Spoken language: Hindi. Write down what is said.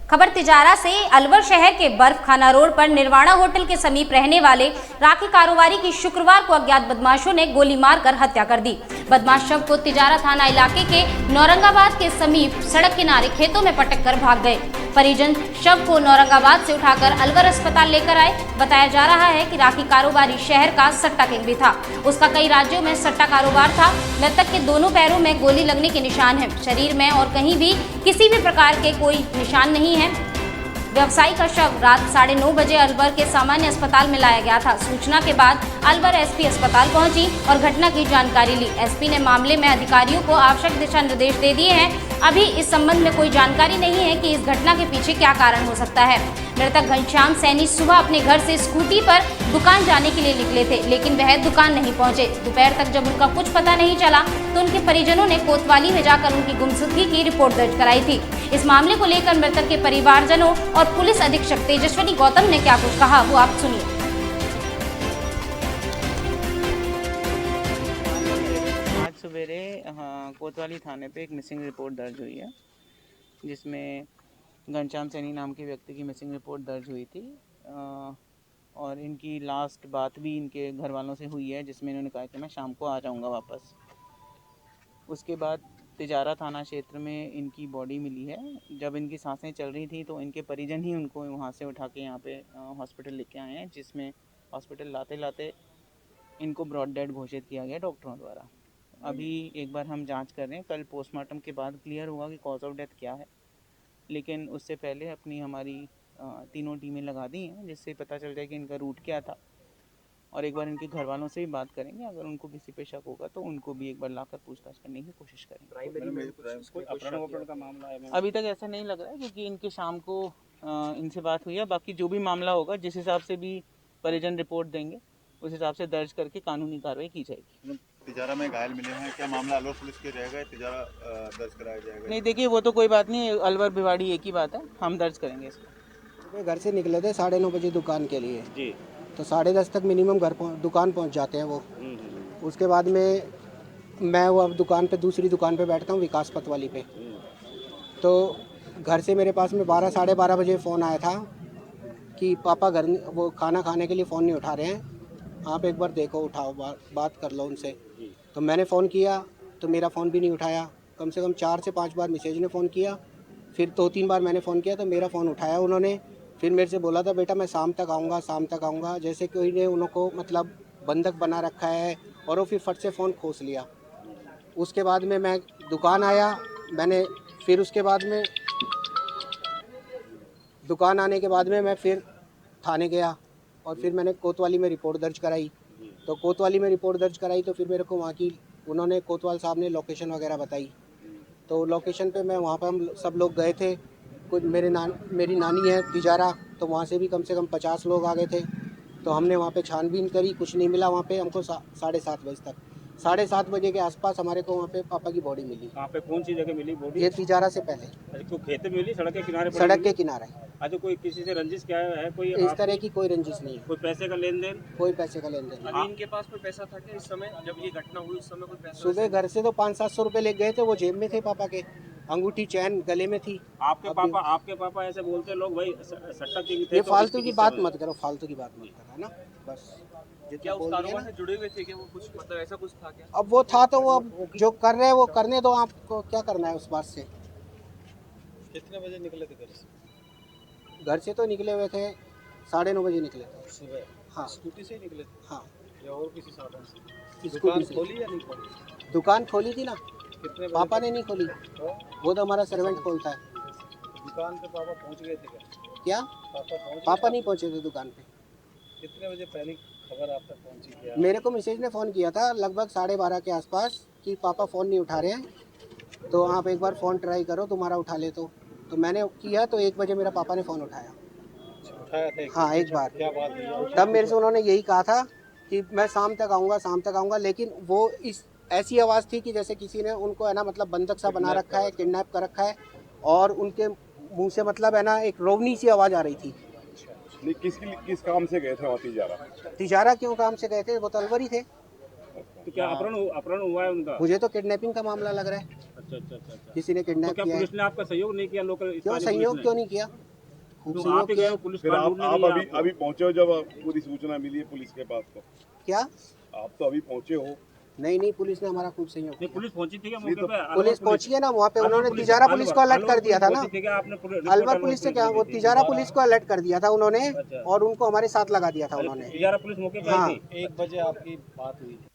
खबर तिजारा से। अलवर शहर के बर्फखाना रोड पर निर्वाणा होटल के समीप रहने वाले राखी कारोबारी की शुक्रवार को अज्ञात बदमाशों ने गोली मारकर हत्या कर दी। बदमाश शव को तिजारा थाना इलाके के नौरंगाबाद के समीप सड़क किनारे खेतों में पटक कर भाग गए। परिजन शव को नौरंगाबाद से उठाकर अलवर अस्पताल लेकर आए। बताया जा रहा है कि राखी कारोबारी शहर का सट्टा किंग भी था। उसका कई राज्यों में सट्टा कारोबार था। मृतक के दोनों पैरों में गोली लगने के निशान हैं। शरीर में और कहीं भी किसी भी प्रकार के कोई निशान नहीं है। व्यवसायी का शव रात 9:30 बजे अलवर के सामान्य अस्पताल में लाया गया था। सूचना के बाद अलवर एसपी अस्पताल पहुंची और घटना की जानकारी ली। एसपी ने मामले में अधिकारियों को आवश्यक दिशा निर्देश दे दिए हैं। अभी इस संबंध में कोई जानकारी नहीं है कि इस घटना के पीछे क्या कारण हो सकता है। मृतक घनश्याम सैनी सुबह अपने घर से स्कूटी पर दुकान जाने के लिए निकले थे, लेकिन वह दुकान नहीं पहुंचे। दोपहर तक जब उनका कुछ पता नहीं चला तो उनके परिजनों ने कोतवाली में जाकर उनकी गुमशुदगी की रिपोर्ट दर्ज कराई थी। इस मामले को लेकर मृतक के परिवारजनों और पुलिस अधीक्षक तेजस्विनी गौतम ने क्या कुछ कहा, वो आप सुनिए। आज सवेरे कोतवाली थाने पे एक मिसिंग रिपोर्ट दर्ज हुई है, जिसमें घनश्याम सैनी नाम के व्यक्ति की मिसिंग रिपोर्ट दर्ज हुई थी। और इनकी लास्ट बात भी इनके घर वालों से हुई है, जिसमें इन्होंने कहा कि मैं शाम को आ जाऊंगा वापस। उसके बाद तिजारा थाना क्षेत्र में इनकी बॉडी मिली है। जब इनकी सांसें चल रही थी तो इनके परिजन ही उनको वहाँ से उठा के यहाँ पे हॉस्पिटल लेके आए हैं, जिसमें हॉस्पिटल लाते लाते इनको ब्रॉड डेड घोषित किया गया डॉक्टरों द्वारा। अभी एक बार हम जांच कर रहे हैं, कल पोस्टमार्टम के बाद क्लियर होगा कि कॉज ऑफ डेथ क्या है, लेकिन उससे पहले अपनी हमारी तीनों टीमें लगा दी हैं, जिससे पता चल जाए कि इनका रूट क्या था। और एक बार इनके घर वालों से भी बात करेंगे, अगर उनको किसी पे शक होगा तो उनको भी एक बार लाकर पूछताछ करने की कोशिश करेंगे। का मामला है अभी तक ऐसा नहीं लग रहा है, क्योंकि इनके शाम को इनसे बात हुई है। बाकी जो भी मामला होगा, जिस हिसाब से भी परिजन रिपोर्ट देंगे, उस हिसाब से दर्ज करके कानूनी कार्रवाई की जाएगी। तिजारा में घायल मिले हैं, क्या मामला अलवर पुलिस के रहेगा, तिजारा दर्ज कराया जाएगा? नहीं, देखिए वो तो कोई बात नहीं, अलवर भिवाड़ी एक ही बात है, हम दर्ज करेंगे इसको। घर से निकले थे 9:30 बजे दुकान के लिए जी, तो 10:30 तक मिनिमम दुकान पहुंच जाते हैं वो। उसके बाद में मैं वो अब दुकान पे दूसरी दुकान पे बैठता हूँ, विकास पथ वाली पे। तो घर से मेरे पास में 12 साढ़े 12 बजे फ़ोन आया था कि पापा घर वो खाना खाने के लिए फ़ोन नहीं उठा रहे हैं, आप एक बार देखो, उठाओ, बात कर लो उनसे। तो मैंने फ़ोन किया तो मेरा फ़ोन भी नहीं उठाया। कम से कम 4 से 5 बार मैसेज ने फ़ोन किया, फिर 2-3 बार मैंने फ़ोन किया तो मेरा फ़ोन उठाया उन्होंने। फिर मेरे से बोला था बेटा मैं शाम तक आऊँगा, जैसे कोई ने उनको मतलब बंधक बना रखा है, और वो फिर फट से फ़ोन खोस लिया। उसके बाद में मैं दुकान आया, मैंने फिर उसके बाद में दुकान आने के बाद में मैं फिर थाने गया और फिर मैंने कोतवाली में रिपोर्ट दर्ज कराई। तो कोतवाली में रिपोर्ट दर्ज कराई तो फिर मेरे को वहाँ की उन्होंने कोतवाल साहब ने लोकेशन वगैरह बताई। तो लोकेशन पे मैं वहाँ पर हम सब लोग गए थे। कुछ मेरी नानी है तिजारा, तो वहाँ से भी कम से कम 50 लोग आ गए थे। तो हमने वहाँ पे छानबीन करी, कुछ नहीं मिला वहाँ पे हमको। 7:30 बजे तक, 7:30 बजे के आसपास हमारे को वहाँ पे पापा की बॉडी मिली। कहाँ पे, कौन सी जगह मिली बॉडी? ये तिजारा से पहले। अच्छा, खेत में मिली, सड़क के किनारे? सड़क के किनारे। अच्छा, कोई किसी से रंजिश क्या है? कोई इस तरह की कोई रंजिश नहीं है। कोई पैसे का लेन देन? कोई पैसे का लेन देन नहीं। इनके पास कोई पैसा था क्या इस समय जब ये घटना हुई? उस समय कोई पैसा? सुबह घर से तो 500-700 रुपये ले गए थे, वो जेब में थे पापा के, अंगूठी चैन गले में थी। आपके पापा ऐसे बोलते लोग, भाई सट्टा की भी थे। ये फालतू की बात मत करो, फालतू की बात मत करो, है ना, बस। क्या उस कारोबार से जुड़े हुए थे क्या वो? कुछ मतलब ऐसा कुछ था क्या? अब वो था तो वो अब जो कर रहे हैं वो करने दो, आपको क्या करना है उस बात से। कितने बजे निकले थे घर से? घर से तो निकले हुए थे 9:30 बजे निकले थे सुबह? हाँ, स्कूटी से ही निकले थे हाँ, या और किसी साधन से? स्कूटी दुकान से। खोली या नहीं खोली? दुकान खोली थी ना, कितने बजे? पापा ने नहीं खोली, वो तो हमारा सर्वेंट खोलता है। दुकान पे पापा पहुंच गए थे क्या क्या? पापा नहीं पहुंचे थे दुकान पे। कितने बजे पहली खबर आप तक पहुंची क्या? मेरे को मैसेज ने फ़ोन किया था लगभग 12:30 के आसपास कि पापा फ़ोन नहीं उठा रहे हैं, तो आप एक बार फ़ोन ट्राई करो, तुम्हारा उठा ले। तो मैंने किया तो 1 बजे मेरा पापा ने फ़ोन उठाया। उठाया था? हाँ, एक बार। क्या बात हुई? तब मेरे से उन्होंने यही कहा था कि मैं शाम तक आऊँगा, लेकिन वो इस ऐसी आवाज़ थी कि जैसे किसी ने उनको है ना मतलब बंधक सा बना रखा है, किडनैप कर रखा है, और उनके मुंह से मतलब है ना एक रोवनी सी आवाज़ आ रही थी। किस काम से गए थे वहाँ तिजारा? तिजारा क्यों काम से गए थे? वो तो अलवर ही थे। तो क्या अपहरण हुआ है उनका? मुझे तो किडनैपिंग का मामला लग रहा है। अच्छा अच्छा अच्छा अच्छा। किसी ने तो किडनैप क्या किया है। पुलिस ने आपका सहयोग नहीं किया? लोकल क्यों स्थानीय सहयोग पुलिस क्यों ने? नहीं किया? खूब तो सहयोग आप ही किया। गए हो, पुलिस फिर कार आप ढूंढने नहीं अभी आपको? अभी पहुंचे हो जब पूरी सूचना मिली है पुलिस के पास तो क्या? आप तो अभी पहुंचे हो। नहीं, पुलिस ने हमारा खूब सहयोग नहीं, किया। पुलिस पहुंची थी क्या नहीं मौके तो पे? पुलिस पहुंची है ना वहाँ पे, उन्होंने तिजारा पुलिस को अलर्ट कर दिया था ना। अलवर पुलिस से क्या, वो तिजारा पुलिस को अलर्ट कर दिया था उन्होंने, अच्छा। और उनको हमारे साथ लगा दिया था उन्होंने। तिजारा पुलिस मौके पे हाँ। आई थी? 1 बजे आपकी बात हुई थी।